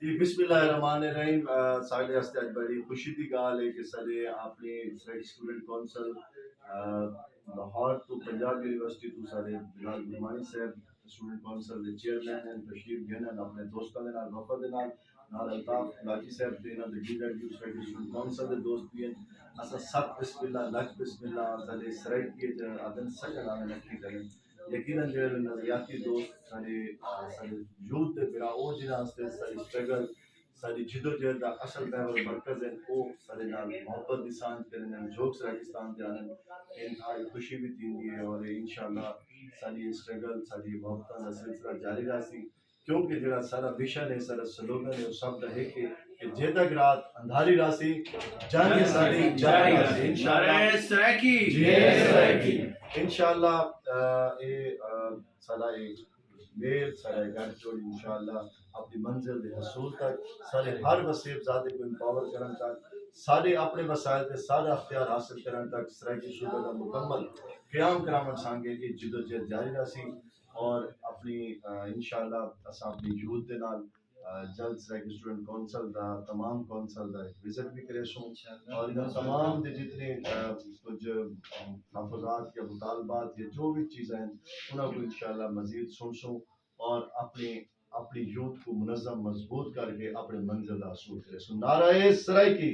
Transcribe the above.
جی بسم اللہ الرحمن الرحیم سارے واسطے اج بڑی خوشی کی گال ہے کہ سارے اپنے اسٹوڈنٹ کونسل لاہور تو پنجاب یونیورسٹی تو سارے بلال گرمانی صاحب اسٹوڈنٹ کونسل کے چیئرمین ہیں تشریف گئے اپنے دوستوں کے نال وفد کے نال الطاف لاجی صاحب دے نال ڈی ایڈ یو اسٹوڈنٹ کونسل کے دوست بھی ہیں اسا سب بسم اللہ لکھ بسم اللہ سارے سرائٹ کی ادن سکن آنے لگی کریں یقیناً جو نظریاتی دوست سارے یوتھ دے پھر او جنہاں سے ساری اسٹرگل ساری جدوجہد دا اصل محور مرکز ہے وہ سارے نال محبت دی سانجھ کرن جوکس راجستھان تے آنن ان آج خوشی بھی دیندی ہے اور انشاءاللہ ساری اسٹرگل ساری محبتاں دا سلسلہ جاری رہسی کیونکہ جڑا سارا ویژن ہے سارا سلوگن ہے وہ سب دا ہے کہ جے تک رات اندھاری راسی جنگ ساری جاری راسی انشاءاللہ اے سارا میل سارا گھر جوڑی انشاءاللہ اپنی منزل دے حصول تک سارے ہر وسیب زادے کو امپاور کرن تک سارے اپنے وسائل تے سارا اختیار حاصل کرن تک سرائکی صوبہ کا مکمل قیام کرامن سانگے کی جدوجہد جاری رہسی اور اپنی انشاءاللہ اساں اپنی یوتھ دے نال جلد سرائکی اسٹوڈنٹ کونسل دا تمام کونسل دا وزٹ بھی کرے سوں اور ان تمام دے جتنے کچھ تحفظات یا مطالبات یا جو بھی چیزیں ہیں انہوں کو انشاءاللہ مزید سن سوں اور اپنی یوتھ کو منظم مضبوط کر کے اپنے منزل حاصل کرے سو نعرہ سرائکی